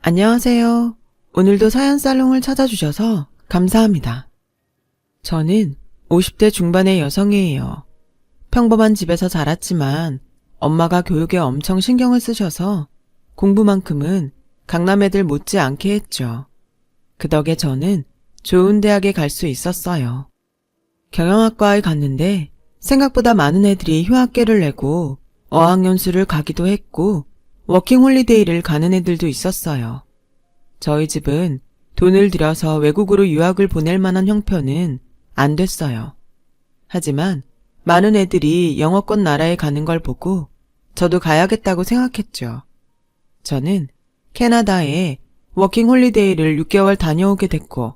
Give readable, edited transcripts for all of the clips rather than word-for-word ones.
안녕하세요. 오늘도 사연 살롱을 찾아주셔서 감사합니다. 저는 50대 중반의 여성이에요. 평범한 집에서 자랐지만 엄마가 교육에 엄청 신경을 쓰셔서 공부만큼은 강남 애들 못지않게 했죠. 그 덕에 저는 좋은 대학에 갈 수 있었어요. 경영학과에 갔는데 생각보다 많은 애들이 휴학계를 내고 어학연수를 가기도 했고 워킹홀리데이를 가는 애들도 있었어요. 저희 집은 돈을 들여서 외국으로 유학을 보낼 만한 형편은 안 됐어요. 하지만 많은 애들이 영어권 나라에 가는 걸 보고 저도 가야겠다고 생각했죠. 저는 캐나다에 워킹홀리데이를 6개월 다녀오게 됐고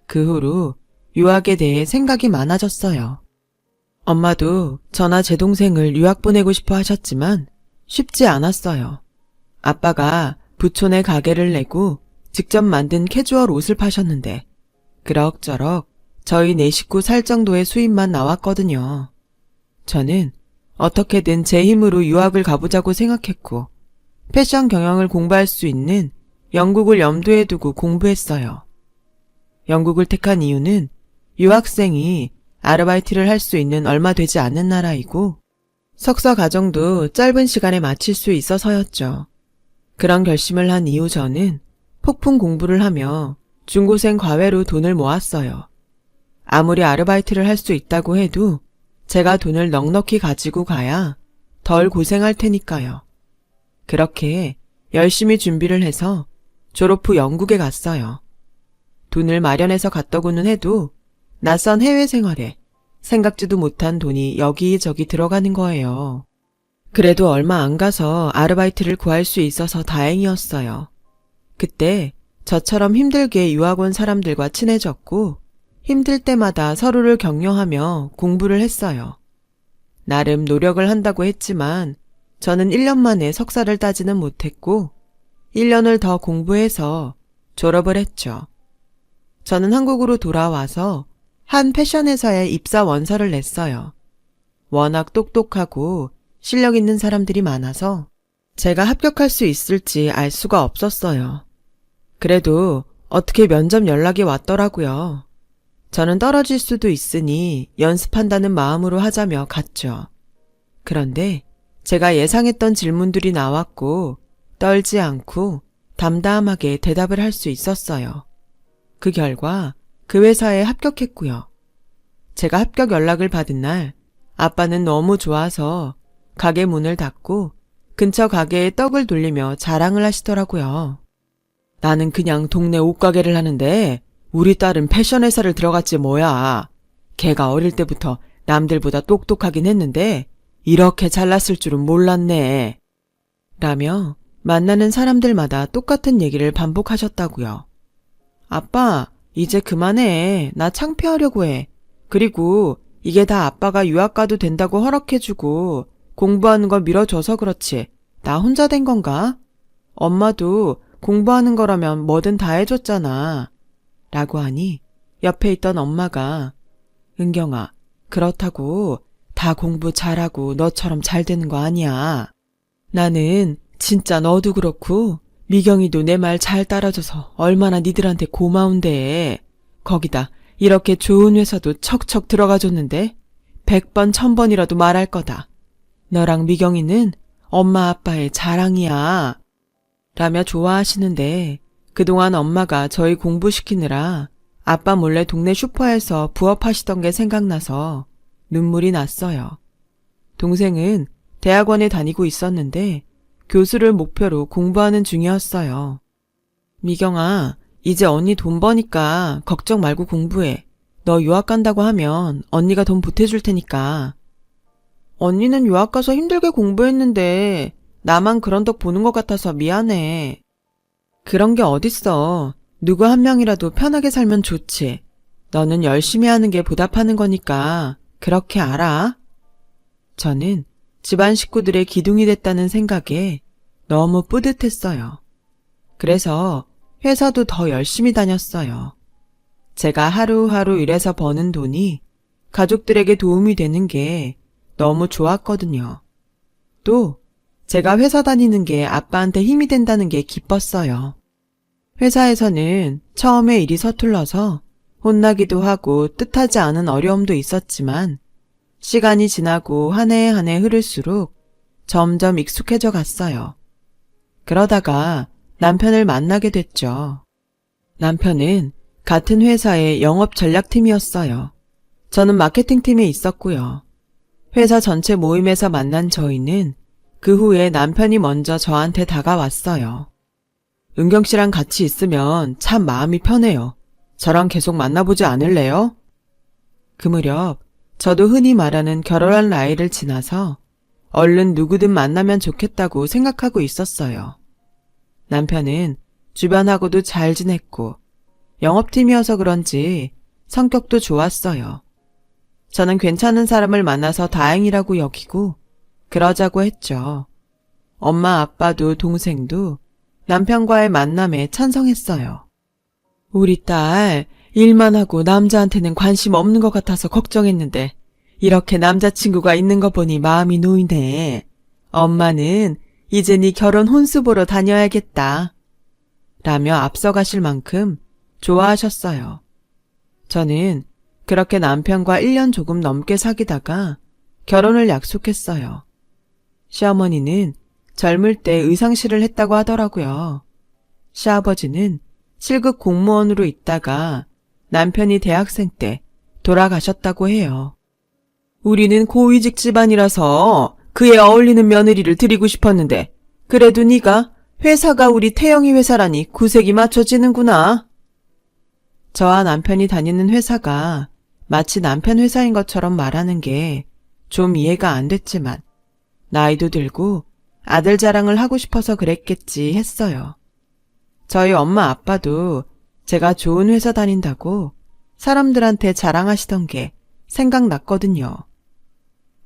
그 후로 유학에 대해 생각이 많아졌어요. 엄마도 저나 제 동생을 유학 보내고 싶어 하셨지만 쉽지 않았어요. 아빠가 부촌에 가게를 내고 직접 만든 캐주얼 옷을 파셨는데 그럭저럭 저희 네 식구 살 정도의 수입만 나왔거든요. 저는 어떻게든 제 힘으로 유학을 가보자고 생각했고 패션 경영을 공부할 수 있는 영국을 염두에 두고 공부했어요. 영국을 택한 이유는 유학생이 아르바이트를 할 수 있는 얼마 되지 않는 나라이고 석사 과정도 짧은 시간에 마칠 수 있어서였죠. 그런 결심을 한 이후 저는 폭풍 공부를 하며 중고생 과외로 돈을 모았어요. 아무리 아르바이트를 할 수 있다고 해도 제가 돈을 넉넉히 가지고 가야 덜 고생할 테니까요. 그렇게 열심히 준비를 해서 졸업 후 영국에 갔어요. 돈을 마련해서 갔더구는 해도 낯선 해외 생활에 생각지도 못한 돈이 여기저기 들어가는 거예요. 그래도 얼마 안 가서 아르바이트를 구할 수 있어서 다행이었어요. 그때 저처럼 힘들게 유학 온 사람들과 친해졌고 힘들 때마다 서로를 격려하며 공부를 했어요. 나름 노력을 한다고 했지만 저는 1년 만에 석사를 따지는 못했고 1년을 더 공부해서 졸업을 했죠. 저는 한국으로 돌아와서 한 패션 회사에 입사 원서를 냈어요. 워낙 똑똑하고 실력 있는 사람들이 많아서 제가 합격할 수 있을지 알 수가 없었어요. 그래도 어떻게 면접 연락이 왔더라고요. 저는 떨어질 수도 있으니 연습한다는 마음으로 하자며 갔죠. 그런데 제가 예상했던 질문들이 나왔고 떨지 않고 담담하게 대답을 할 수 있었어요. 그 결과 그 회사에 합격했고요. 제가 합격 연락을 받은 날 아빠는 너무 좋아서 가게 문을 닫고 근처 가게에 떡을 돌리며 자랑을 하시더라고요. 나는 그냥 동네 옷가게를 하는데 우리 딸은 패션 회사를 들어갔지 뭐야. 걔가 어릴 때부터 남들보다 똑똑하긴 했는데 이렇게 잘났을 줄은 몰랐네. 라며 만나는 사람들마다 똑같은 얘기를 반복하셨다고요. 아빠, 이제 그만해. 나 창피하려고 해. 그리고 이게 다 아빠가 유학 가도 된다고 허락해주고 공부하는 거 밀어줘서 그렇지. 나 혼자 된 건가? 엄마도 공부하는 거라면 뭐든 다 해줬잖아. 라고 하니 옆에 있던 엄마가 은경아, 그렇다고 다 공부 잘하고 너처럼 잘 되는 거 아니야. 나는 진짜 너도 그렇고 미경이도 내 말 잘 따라줘서 얼마나 니들한테 고마운데. 거기다 이렇게 좋은 회사도 척척 들어가줬는데 100번 1000번이라도 말할 거다. 너랑 미경이는 엄마 아빠의 자랑이야. 라며 좋아하시는데 그동안 엄마가 저희 공부시키느라 아빠 몰래 동네 슈퍼에서 부업하시던 게 생각나서 눈물이 났어요. 동생은 대학원에 다니고 있었는데 교수를 목표로 공부하는 중이었어요. 미경아, 이제 언니 돈 버니까 걱정 말고 공부해. 너 유학 간다고 하면 언니가 돈 보태줄 테니까. 언니는 유학 가서 힘들게 공부했는데 나만 그런 덕 보는 것 같아서 미안해. 그런 게 어딨어. 누구 한 명이라도 편하게 살면 좋지. 너는 열심히 하는 게 보답하는 거니까 그렇게 알아. 저는 집안 식구들의 기둥이 됐다는 생각에 너무 뿌듯했어요. 그래서 회사도 더 열심히 다녔어요. 제가 하루하루 일해서 버는 돈이 가족들에게 도움이 되는 게 너무 좋았거든요. 또 제가 회사 다니는 게 아빠한테 힘이 된다는 게 기뻤어요. 회사에서는 처음에 일이 서툴러서 혼나기도 하고 뜻하지 않은 어려움도 있었지만 시간이 지나고 한 해 한 해 흐를수록 점점 익숙해져 갔어요. 그러다가 남편을 만나게 됐죠. 남편은 같은 회사의 영업 전략팀이었어요. 저는 마케팅팀에 있었고요. 회사 전체 모임에서 만난 저희는 그 후에 남편이 먼저 저한테 다가왔어요. 은경 씨랑 같이 있으면 참 마음이 편해요. 저랑 계속 만나보지 않을래요? 그 무렵 저도 흔히 말하는 결혼할 나이를 지나서 얼른 누구든 만나면 좋겠다고 생각하고 있었어요. 남편은 주변하고도 잘 지냈고 영업팀이어서 그런지 성격도 좋았어요. 저는 괜찮은 사람을 만나서 다행이라고 여기고 그러자고 했죠. 엄마, 아빠도 동생도 남편과의 만남에 찬성했어요. 우리 딸 일만 하고 남자한테는 관심 없는 것 같아서 걱정했는데 이렇게 남자친구가 있는 거 보니 마음이 놓이네. 엄마는 이제 네 결혼 혼수 보러 다녀야겠다. 라며 앞서가실 만큼 좋아하셨어요. 저는 그렇게 남편과 1년 조금 넘게 사귀다가 결혼을 약속했어요. 시어머니는 젊을 때 의상실을 했다고 하더라고요. 시아버지는 7급 공무원으로 있다가 남편이 대학생 때 돌아가셨다고 해요. 우리는 고위직 집안이라서 그에 어울리는 며느리를 드리고 싶었는데 그래도 네가 회사가 우리 태영이 회사라니 구색이 맞춰지는구나. 저와 남편이 다니는 회사가 마치 남편 회사인 것처럼 말하는 게 좀 이해가 안 됐지만 나이도 들고 아들 자랑을 하고 싶어서 그랬겠지 했어요. 저희 엄마 아빠도 제가 좋은 회사 다닌다고 사람들한테 자랑하시던 게 생각났거든요.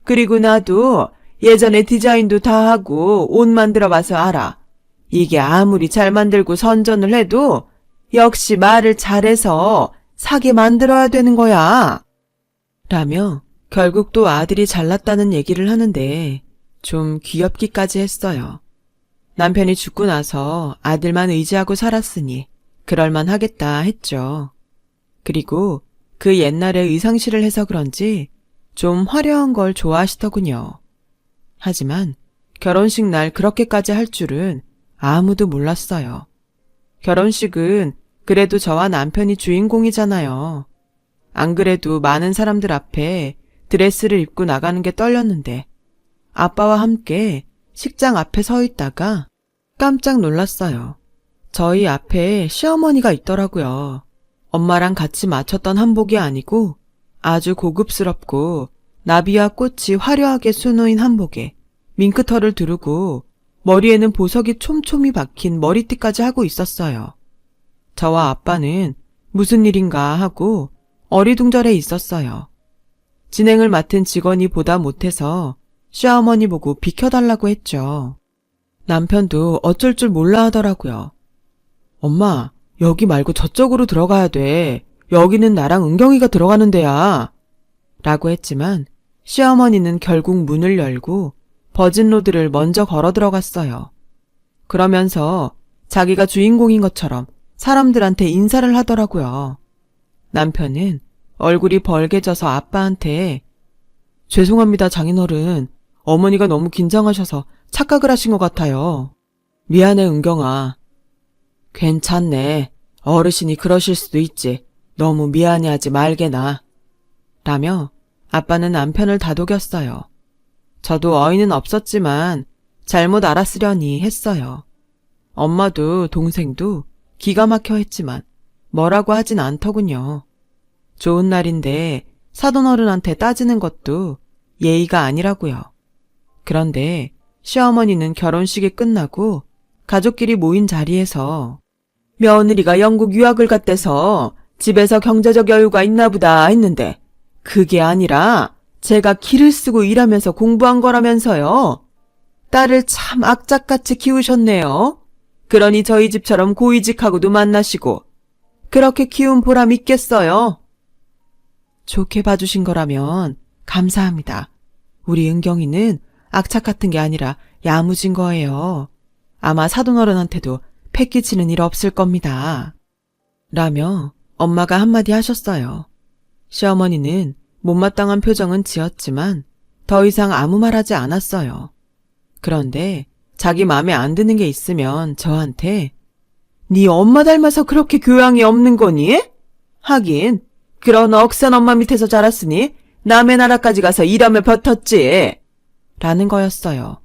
그리고 나도 예전에 디자인도 다 하고 옷 만들어 봐서 알아. 이게 아무리 잘 만들고 선전을 해도 역시 말을 잘해서 사게 만들어야 되는 거야. 라며 결국 또 아들이 잘났다는 얘기를 하는데 좀 귀엽기까지 했어요. 남편이 죽고 나서 아들만 의지하고 살았으니 그럴만 하겠다 했죠. 그리고 그 옛날에 의상실을 해서 그런지 좀 화려한 걸 좋아하시더군요. 하지만 결혼식 날 그렇게까지 할 줄은 아무도 몰랐어요. 결혼식은 그래도 저와 남편이 주인공이잖아요. 안 그래도 많은 사람들 앞에 드레스를 입고 나가는 게 떨렸는데 아빠와 함께 식장 앞에 서 있다가 깜짝 놀랐어요. 저희 앞에 시어머니가 있더라고요. 엄마랑 같이 맞췄던 한복이 아니고 아주 고급스럽고 나비와 꽃이 화려하게 수놓인 한복에 밍크털을 두르고 머리에는 보석이 촘촘히 박힌 머리띠까지 하고 있었어요. 저와 아빠는 무슨 일인가 하고 어리둥절해 있었어요. 진행을 맡은 직원이 보다 못해서 시어머니 보고 비켜달라고 했죠. 남편도 어쩔 줄 몰라 하더라고요. 엄마, 여기 말고 저쪽으로 들어가야 돼. 여기는 나랑 은경이가 들어가는 데야. 라고 했지만 시어머니는 결국 문을 열고 버진로드를 먼저 걸어 들어갔어요. 그러면서 자기가 주인공인 것처럼 사람들한테 인사를 하더라고요. 남편은 얼굴이 벌개져서 아빠한테 죄송합니다, 장인어른. 어머니가 너무 긴장하셔서 착각을 하신 것 같아요. 미안해, 은경아. 괜찮네. 어르신이 그러실 수도 있지. 너무 미안해하지 말게나. 라며 아빠는 남편을 다독였어요. 저도 어이는 없었지만 잘못 알았으려니 했어요. 엄마도 동생도 기가 막혀 했지만 뭐라고 하진 않더군요. 좋은 날인데 사돈어른한테 따지는 것도 예의가 아니라고요. 그런데 시어머니는 결혼식이 끝나고 가족끼리 모인 자리에서 며느리가 영국 유학을 갔대서 집에서 경제적 여유가 있나 보다 했는데 그게 아니라 제가 기를 쓰고 일하면서 공부한 거라면서요. 딸을 참 악착같이 키우셨네요. 그러니 저희 집처럼 고위직하고도 만나시고 그렇게 키운 보람 있겠어요. 좋게 봐주신 거라면 감사합니다. 우리 은경이는 악착 같은 게 아니라 야무진 거예요. 아마 사돈어른한테도 패기치는 일 없을 겁니다. 라며 엄마가 한마디 하셨어요. 시어머니는 못마땅한 표정은 지었지만 더 이상 아무 말하지 않았어요. 그런데 자기 맘에 안 드는 게 있으면 저한테 네 엄마 닮아서 그렇게 교양이 없는 거니? 하긴 그런 억센 엄마 밑에서 자랐으니 남의 나라까지 가서 일하며 버텼지. 라는 거였어요.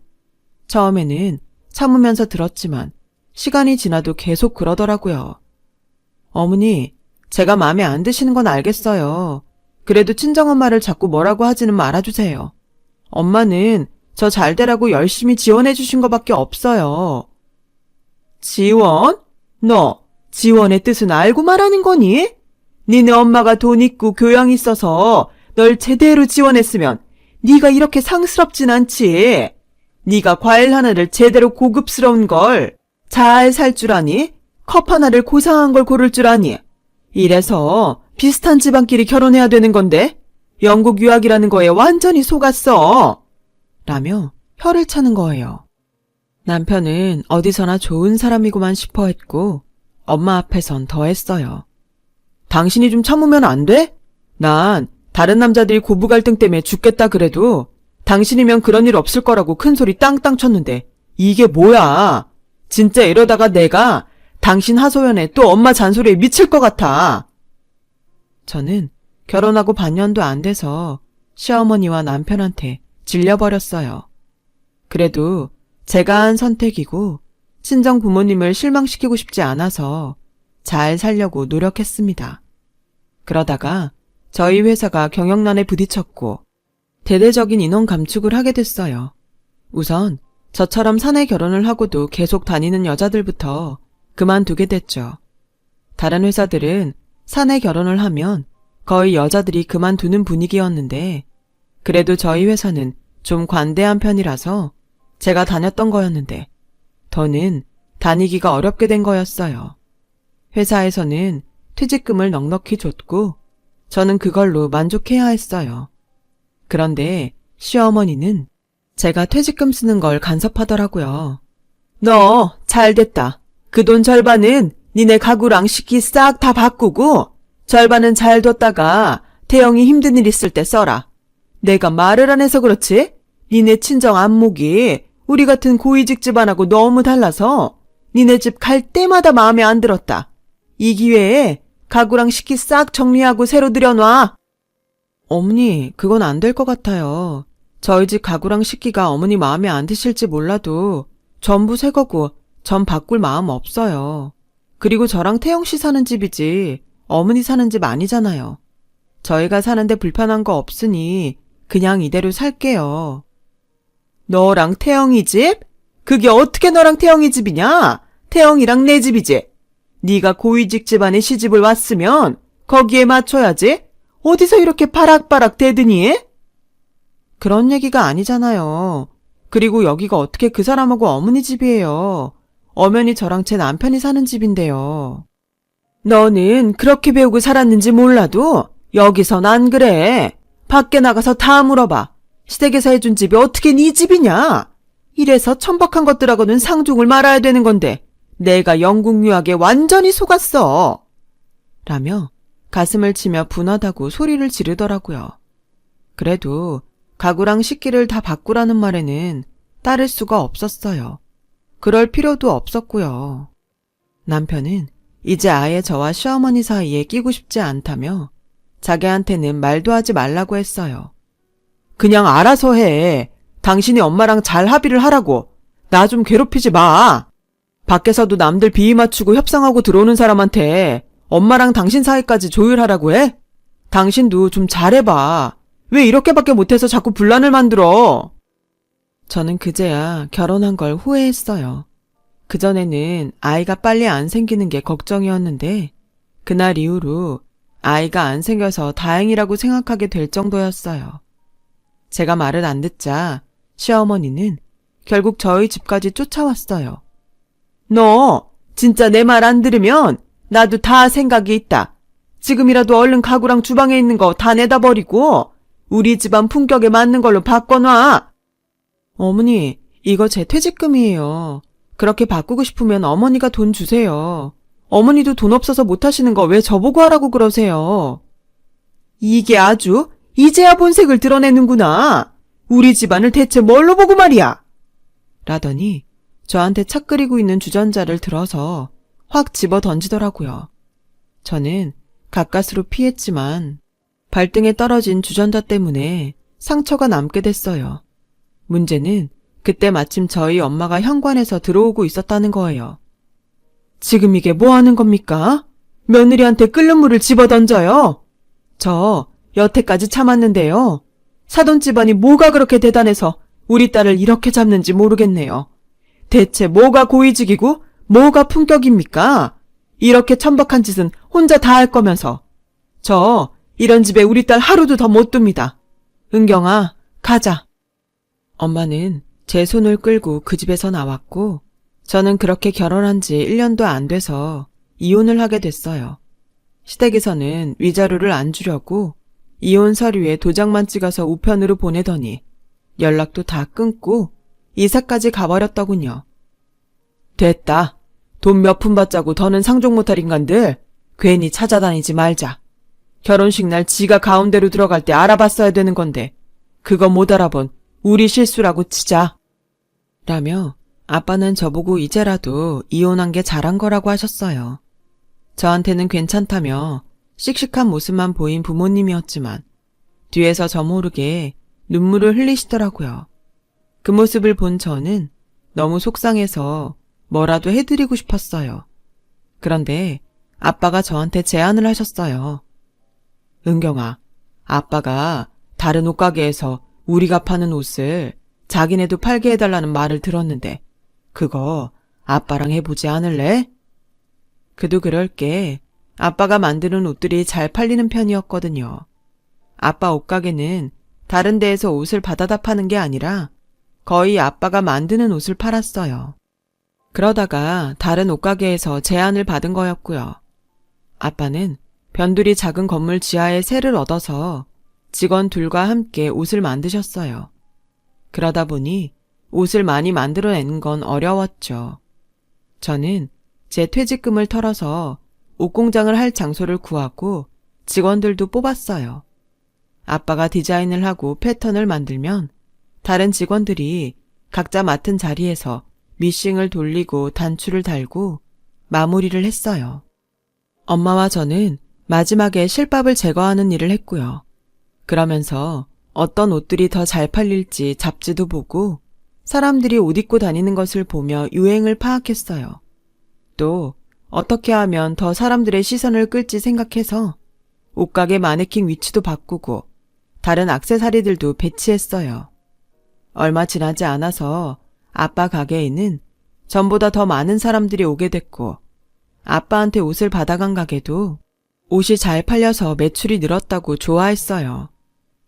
처음에는 참으면서 들었지만 시간이 지나도 계속 그러더라고요. 어머니, 제가 마음에 안 드시는 건 알겠어요. 그래도 친정엄마를 자꾸 뭐라고 하지는 말아주세요. 엄마는 저 잘되라고 열심히 지원해 주신 거밖에 없어요. 지원? 너 지원의 뜻은 알고 말하는 거니? 니네 엄마가 돈 있고 교양 있어서 널 제대로 지원했으면 네가 이렇게 상스럽진 않지. 네가 과일 하나를 제대로 고급스러운 걸 잘 살 줄 아니? 컵 하나를 고상한 걸 고를 줄 아니? 이래서 비슷한 집안끼리 결혼해야 되는 건데 영국 유학이라는 거에 완전히 속았어. 라며 혀를 차는 거예요. 남편은 어디서나 좋은 사람이구만 싶어 했고 엄마 앞에선 더 했어요. 당신이 좀 참으면 안 돼? 난 다른 남자들이 고부 갈등 때문에 죽겠다 그래도 당신이면 그런 일 없을 거라고 큰 소리 땅땅 쳤는데 이게 뭐야? 진짜 이러다가 내가 당신 하소연에 또 엄마 잔소리에 미칠 것 같아. 저는 결혼하고 반년도 안 돼서 시어머니와 남편한테 질려버렸어요. 그래도 제가 한 선택이고 친정 부모님을 실망시키고 싶지 않아서 잘 살려고 노력했습니다. 그러다가 저희 회사가 경영난에 부딪혔고 대대적인 인원 감축을 하게 됐어요. 우선 저처럼 사내 결혼을 하고도 계속 다니는 여자들부터 그만두게 됐죠. 다른 회사들은 사내 결혼을 하면 거의 여자들이 그만두는 분위기였는데 그래도 저희 회사는 좀 관대한 편이라서 제가 다녔던 거였는데 더는 다니기가 어렵게 된 거였어요. 회사에서는 퇴직금을 넉넉히 줬고 저는 그걸로 만족해야 했어요. 그런데 시어머니는 제가 퇴직금 쓰는 걸 간섭하더라고요. 너 잘됐다. 그 돈 절반은 니네 가구랑 식기 싹 다 바꾸고 절반은 잘 뒀다가 태영이 힘든 일 있을 때 써라. 내가 말을 안 해서 그렇지? 니네 친정 안목이 우리 같은 고위직 집안하고 너무 달라서 니네 집 갈 때마다 마음에 안 들었다. 이 기회에 가구랑 식기 싹 정리하고 새로 들여놔. 어머니, 그건 안 될 것 같아요. 저희 집 가구랑 식기가 어머니 마음에 안 드실지 몰라도 전부 새 거고 전 바꿀 마음 없어요. 그리고 저랑 태영 씨 사는 집이지 어머니 사는 집 아니잖아요. 저희가 사는데 불편한 거 없으니 그냥 이대로 살게요. 너랑 태영이 집? 그게 어떻게 너랑 태영이 집이냐? 태영이랑 내 집이지. 네가 고위직 집안에 시집을 왔으면 거기에 맞춰야지. 어디서 이렇게 바락바락 대드니? 그런 얘기가 아니잖아요. 그리고 여기가 어떻게 그 사람하고 어머니 집이에요. 엄연히 저랑 제 남편이 사는 집인데요. 너는 그렇게 배우고 살았는지 몰라도 여기선 안 그래. 밖에 나가서 다 물어봐. 시댁에서 해준 집이 어떻게 네 집이냐? 이래서 천박한 것들하고는 상종을 말아야 되는 건데 내가 영국 유학에 완전히 속았어. 라며 가슴을 치며 분하다고 소리를 지르더라고요. 그래도 가구랑 식기를 다 바꾸라는 말에는 따를 수가 없었어요. 그럴 필요도 없었고요. 남편은 이제 아예 저와 시어머니 사이에 끼고 싶지 않다며 자기한테는 말도 하지 말라고 했어요. 그냥 알아서 해. 당신이 엄마랑 잘 합의를 하라고. 나 좀 괴롭히지 마. 밖에서도 남들 비위 맞추고 협상하고 들어오는 사람한테 엄마랑 당신 사이까지 조율하라고 해? 당신도 좀 잘해봐. 왜 이렇게밖에 못해서 자꾸 분란을 만들어? 저는 그제야 결혼한 걸 후회했어요. 그전에는 아이가 빨리 안 생기는 게 걱정이었는데 그날 이후로 아이가 안 생겨서 다행이라고 생각하게 될 정도였어요. 제가 말을 안 듣자 시어머니는 결국 저희 집까지 쫓아왔어요. 너 진짜 내 말 안 들으면 나도 다 생각이 있다. 지금이라도 얼른 가구랑 주방에 있는 거 다 내다 버리고 우리 집안 품격에 맞는 걸로 바꿔놔. 어머니, 이거 제 퇴직금이에요. 그렇게 바꾸고 싶으면 어머니가 돈 주세요. 어머니도 돈 없어서 못하시는 거 왜 저보고 하라고 그러세요? 이게 아주 이제야 본색을 드러내는구나. 우리 집안을 대체 뭘로 보고 말이야. 라더니 저한테 차 끓이고 있는 주전자를 들어서 확 집어 던지더라고요. 저는 가까스로 피했지만 발등에 떨어진 주전자 때문에 상처가 남게 됐어요. 문제는 그때 마침 저희 엄마가 현관에서 들어오고 있었다는 거예요. 지금 이게 뭐 하는 겁니까? 며느리한테 끓는 물을 집어 던져요. 저 여태까지 참았는데요. 사돈 집안이 뭐가 그렇게 대단해서 우리 딸을 이렇게 잡는지 모르겠네요. 대체 뭐가 고위직이고 뭐가 품격입니까? 이렇게 천박한 짓은 혼자 다 할 거면서. 저 이런 집에 우리 딸 하루도 더 못 둡니다. 은경아, 가자. 엄마는 제 손을 끌고 그 집에서 나왔고 저는 그렇게 결혼한 지 1년도 안 돼서 이혼을 하게 됐어요. 시댁에서는 위자료를 안 주려고 이혼 서류에 도장만 찍어서 우편으로 보내더니 연락도 다 끊고 이사까지 가버렸더군요. 됐다. 돈 몇 푼 받자고 더는 상종 못할 인간들 괜히 찾아다니지 말자. 결혼식 날 지가 가운데로 들어갈 때 알아봤어야 되는 건데 그거 못 알아본 우리 실수라고 치자. 라며 아빠는 저보고 이제라도 이혼한 게 잘한 거라고 하셨어요. 저한테는 괜찮다며 씩씩한 모습만 보인 부모님이었지만 뒤에서 저 모르게 눈물을 흘리시더라고요. 그 모습을 본 저는 너무 속상해서 뭐라도 해드리고 싶었어요. 그런데 아빠가 저한테 제안을 하셨어요. 은경아, 아빠가 다른 옷가게에서 우리가 파는 옷을 자기네도 팔게 해달라는 말을 들었는데 그거 아빠랑 해보지 않을래? 그도 그럴 게 아빠가 만드는 옷들이 잘 팔리는 편이었거든요. 아빠 옷가게는 다른 데에서 옷을 받아다 파는 게 아니라 거의 아빠가 만드는 옷을 팔았어요. 그러다가 다른 옷가게에서 제안을 받은 거였고요. 아빠는 변두리 작은 건물 지하에 세를 얻어서 직원 둘과 함께 옷을 만드셨어요. 그러다 보니 옷을 많이 만들어내는 건 어려웠죠. 저는 제 퇴직금을 털어서 옷공장을 할 장소를 구하고 직원들도 뽑았어요. 아빠가 디자인을 하고 패턴을 만들면 다른 직원들이 각자 맡은 자리에서 미싱을 돌리고 단추를 달고 마무리를 했어요. 엄마와 저는 마지막에 실밥을 제거하는 일을 했고요. 그러면서 어떤 옷들이 더 잘 팔릴지 잡지도 보고 사람들이 옷 입고 다니는 것을 보며 유행을 파악했어요. 또 어떻게 하면 더 사람들의 시선을 끌지 생각해서 옷가게 마네킹 위치도 바꾸고 다른 액세서리들도 배치했어요. 얼마 지나지 않아서 아빠 가게에는 전보다 더 많은 사람들이 오게 됐고 아빠한테 옷을 받아간 가게도 옷이 잘 팔려서 매출이 늘었다고 좋아했어요.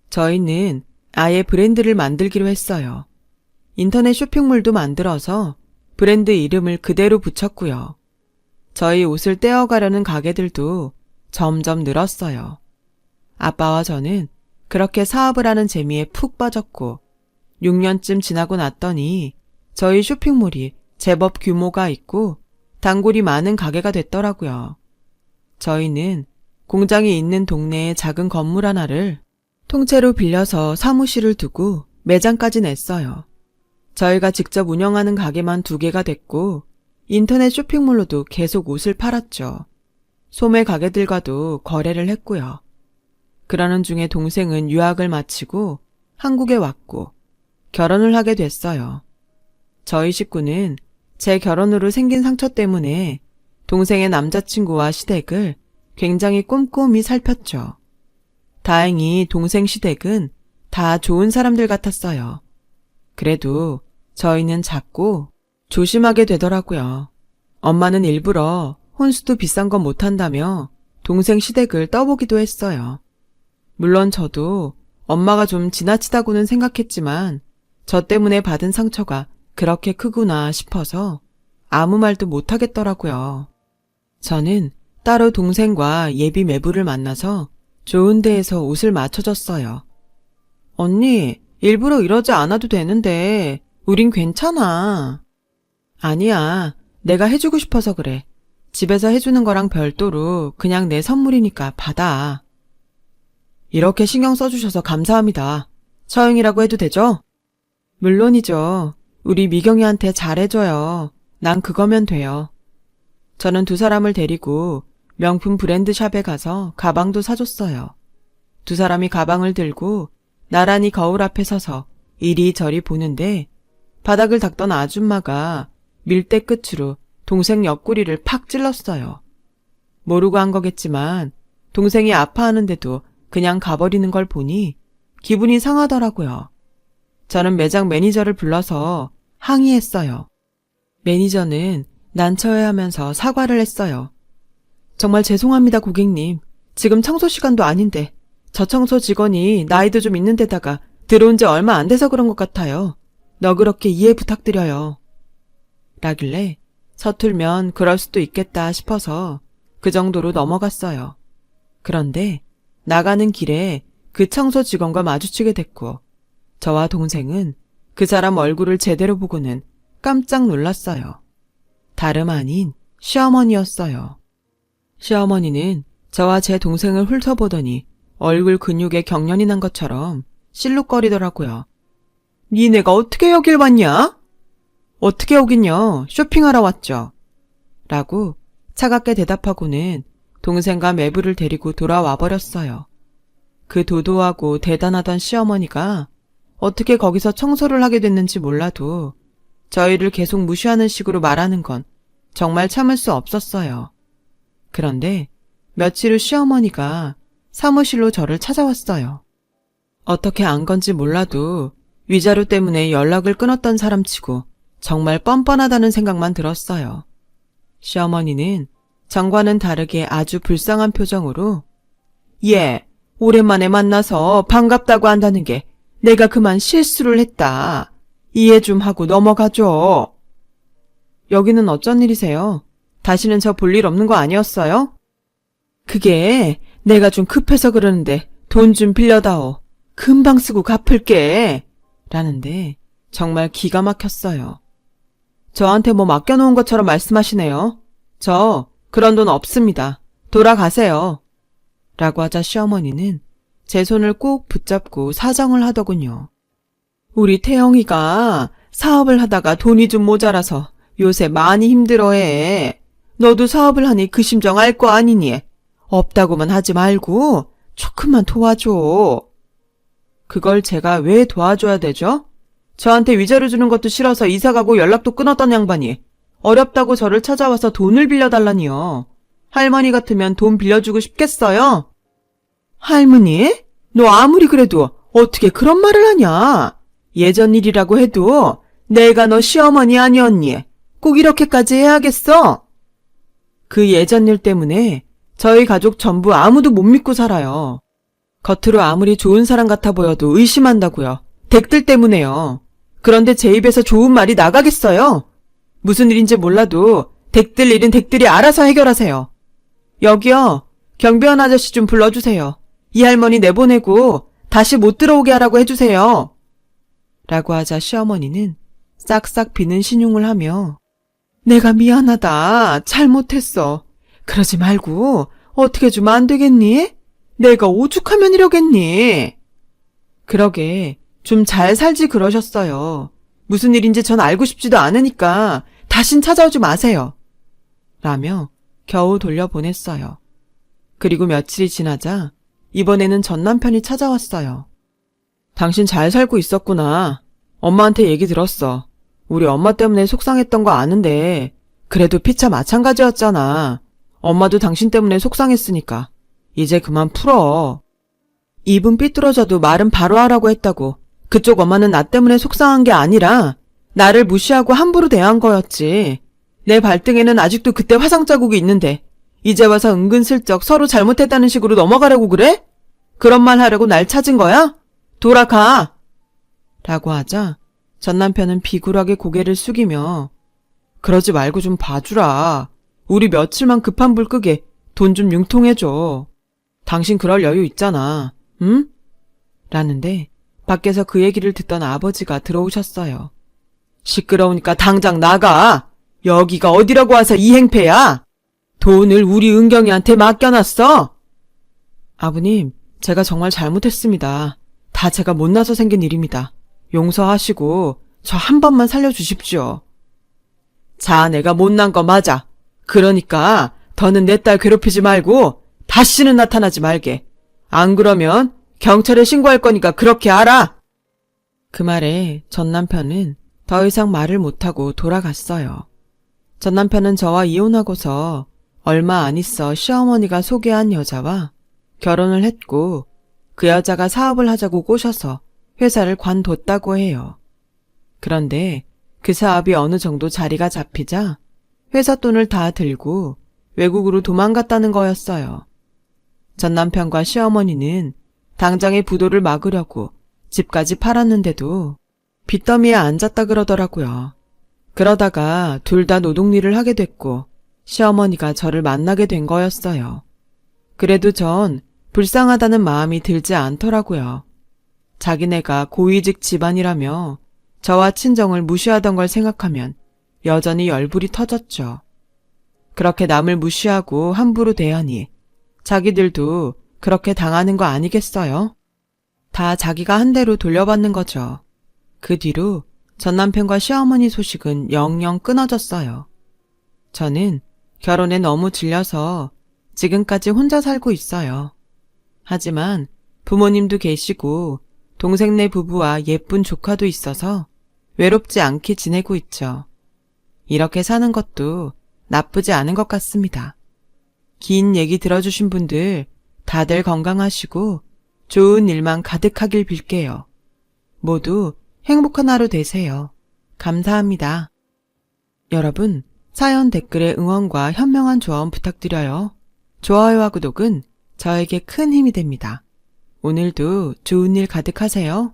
저희는 아예 브랜드를 만들기로 했어요. 인터넷 쇼핑몰도 만들어서 브랜드 이름을 그대로 붙였고요. 저희 옷을 떼어가려는 가게들도 점점 늘었어요. 아빠와 저는 그렇게 사업을 하는 재미에 푹 빠졌고 6년쯤 지나고 났더니 저희 쇼핑몰이 제법 규모가 있고 단골이 많은 가게가 됐더라고요. 저희는 공장이 있는 동네에 작은 건물 하나를 통째로 빌려서 사무실을 두고 매장까지 냈어요. 저희가 직접 운영하는 가게만 2개가 됐고 인터넷 쇼핑몰로도 계속 옷을 팔았죠. 소매 가게들과도 거래를 했고요. 그러는 중에 동생은 유학을 마치고 한국에 왔고 결혼을 하게 됐어요. 저희 식구는 제 결혼으로 생긴 상처 때문에 동생의 남자친구와 시댁을 굉장히 꼼꼼히 살폈죠. 다행히 동생 시댁은 다 좋은 사람들 같았어요. 그래도 저희는 자꾸 조심하게 되더라고요. 엄마는 일부러 혼수도 비싼 건 못한다며 동생 시댁을 떠보기도 했어요. 물론 저도 엄마가 좀 지나치다고는 생각했지만 저 때문에 받은 상처가 그렇게 크구나 싶어서 아무 말도 못하겠더라고요. 저는 따로 동생과 예비 매부를 만나서 좋은 데에서 옷을 맞춰줬어요. 언니, 일부러 이러지 않아도 되는데 우린 괜찮아. 아니야. 내가 해주고 싶어서 그래. 집에서 해주는 거랑 별도로 그냥 내 선물이니까 받아. 이렇게 신경 써주셔서 감사합니다. 처형이라고 해도 되죠? 물론이죠. 우리 미경이한테 잘해줘요. 난 그거면 돼요. 저는 두 사람을 데리고 명품 브랜드 샵에 가서 가방도 사줬어요. 두 사람이 가방을 들고 나란히 거울 앞에 서서 이리저리 보는데 바닥을 닦던 아줌마가 밀대 끝으로 동생 옆구리를 팍 찔렀어요. 모르고 한 거겠지만 동생이 아파하는데도 그냥 가버리는 걸 보니 기분이 상하더라고요. 저는 매장 매니저를 불러서 항의했어요. 매니저는 난처해하면서 사과를 했어요. 정말 죄송합니다, 고객님. 지금 청소 시간도 아닌데 저 청소 직원이 나이도 좀 있는 데다가 들어온 지 얼마 안 돼서 그런 것 같아요. 너그럽게 이해 부탁드려요. 라길래 서툴면 그럴 수도 있겠다 싶어서 그 정도로 넘어갔어요. 그런데 나가는 길에 그 청소 직원과 마주치게 됐고 저와 동생은 그 사람 얼굴을 제대로 보고는 깜짝 놀랐어요. 다름 아닌 시어머니였어요. 시어머니는 저와 제 동생을 훑어보더니 얼굴 근육에 경련이 난 것처럼 실룩거리더라고요. 니네가 어떻게 여길 왔냐? 어떻게 오긴요. 쇼핑하러 왔죠. 라고 차갑게 대답하고는 동생과 매부를 데리고 돌아와 버렸어요. 그 도도하고 대단하던 시어머니가 어떻게 거기서 청소를 하게 됐는지 몰라도 저희를 계속 무시하는 식으로 말하는 건 정말 참을 수 없었어요. 그런데 며칠 후 시어머니가 사무실로 저를 찾아왔어요. 어떻게 안 건지 몰라도 위자료 때문에 연락을 끊었던 사람치고 정말 뻔뻔하다는 생각만 들었어요. 시어머니는 전과는 다르게 아주 불쌍한 표정으로 예, 오랜만에 만나서 반갑다고 한다는 게 내가 그만 실수를 했다. 이해 좀 하고 넘어가죠. 여기는 어쩐 일이세요? 다시는 저 볼 일 없는 거 아니었어요? 그게 내가 좀 급해서 그러는데 돈 좀 빌려다오. 금방 쓰고 갚을게. 라는데 정말 기가 막혔어요. 저한테 뭐 맡겨놓은 것처럼 말씀하시네요. 저 그런 돈 없습니다. 돌아가세요. 라고 하자 시어머니는 제 손을 꼭 붙잡고 사정을 하더군요. 우리 태영이가 사업을 하다가 돈이 좀 모자라서 요새 많이 힘들어해. 너도 사업을 하니 그 심정 알 거 아니니? 없다고만 하지 말고 조금만 도와줘. 그걸 제가 왜 도와줘야 되죠? 저한테 위자료 주는 것도 싫어서 이사가고 연락도 끊었던 양반이 어렵다고 저를 찾아와서 돈을 빌려달라니요. 할머니 같으면 돈 빌려주고 싶겠어요? 할머니? 너 아무리 그래도 어떻게 그런 말을 하냐? 예전 일이라고 해도 내가 너 시어머니 아니었니? 꼭 이렇게까지 해야겠어? 그 예전 일 때문에 저희 가족 전부 아무도 못 믿고 살아요. 겉으로 아무리 좋은 사람 같아 보여도 의심한다고요. 댁들 때문에요. 그런데 제 입에서 좋은 말이 나가겠어요? 무슨 일인지 몰라도 댁들 일은 댁들이 알아서 해결하세요. 여기요. 경비원 아저씨 좀 불러주세요. 이 할머니 내보내고 다시 못 들어오게 하라고 해주세요. 라고 하자 시어머니는 싹싹 비는 신용을 하며 내가 미안하다. 잘못했어. 그러지 말고 어떻게 주면 안 되겠니? 내가 오죽하면 이러겠니? 그러게 좀 잘 살지 그러셨어요. 무슨 일인지 전 알고 싶지도 않으니까 다신 찾아오지 마세요. 라며 겨우 돌려보냈어요. 그리고 며칠이 지나자 이번에는 전 남편이 찾아왔어요. 당신 잘 살고 있었구나. 엄마한테 얘기 들었어. 우리 엄마 때문에 속상했던 거 아는데 그래도 피차 마찬가지였잖아. 엄마도 당신 때문에 속상했으니까 이제 그만 풀어. 입은 삐뚤어져도 말은 바로 하라고 했다고. 그쪽 엄마는 나 때문에 속상한 게 아니라 나를 무시하고 함부로 대한 거였지. 내 발등에는 아직도 그때 화상 자국이 있는데 이제 와서 은근슬쩍 서로 잘못했다는 식으로 넘어가려고 그래? 그런 말 하려고 날 찾은 거야? 돌아가! 라고 하자 전 남편은 비굴하게 고개를 숙이며 그러지 말고 좀 봐주라. 우리 며칠만 급한 불 끄게 돈 좀 융통해줘. 당신 그럴 여유 있잖아. 응? 라는데 밖에서 그 얘기를 듣던 아버지가 들어오셨어요. 시끄러우니까 당장 나가! 여기가 어디라고 와서 이 행패야? 돈을 우리 은경이한테 맡겨놨어? 아버님, 제가 정말 잘못했습니다. 다 제가 못나서 생긴 일입니다. 용서하시고 저 한 번만 살려주십시오. 자네가 못난 거 맞아. 그러니까 더는 내 딸 괴롭히지 말고 다시는 나타나지 말게. 안 그러면 경찰에 신고할 거니까 그렇게 알아. 그 말에 전 남편은 더 이상 말을 못하고 돌아갔어요. 전 남편은 저와 이혼하고서 얼마 안 있어 시어머니가 소개한 여자와 결혼을 했고 그 여자가 사업을 하자고 꼬셔서 회사를 관뒀다고 해요. 그런데 그 사업이 어느 정도 자리가 잡히자 회사 돈을 다 들고 외국으로 도망갔다는 거였어요. 전 남편과 시어머니는 당장의 부도를 막으려고 집까지 팔았는데도 빚더미에 앉았다 그러더라고요. 그러다가 둘 다 노동일을 하게 됐고 시어머니가 저를 만나게 된 거였어요. 그래도 전 불쌍하다는 마음이 들지 않더라고요. 자기네가 고위직 집안이라며 저와 친정을 무시하던 걸 생각하면 여전히 열불이 터졌죠. 그렇게 남을 무시하고 함부로 대하니 자기들도 그렇게 당하는 거 아니겠어요? 다 자기가 한 대로 돌려받는 거죠. 그 뒤로 전 남편과 시어머니 소식은 영영 끊어졌어요. 저는 결혼에 너무 질려서 지금까지 혼자 살고 있어요. 하지만 부모님도 계시고 동생네 부부와 예쁜 조카도 있어서 외롭지 않게 지내고 있죠. 이렇게 사는 것도 나쁘지 않은 것 같습니다. 긴 얘기 들어주신 분들 다들 건강하시고 좋은 일만 가득하길 빌게요. 모두 행복한 하루 되세요. 감사합니다. 여러분, 사연 댓글에 응원과 현명한 조언 부탁드려요. 좋아요와 구독은 저에게 큰 힘이 됩니다. 오늘도 좋은 일 가득하세요.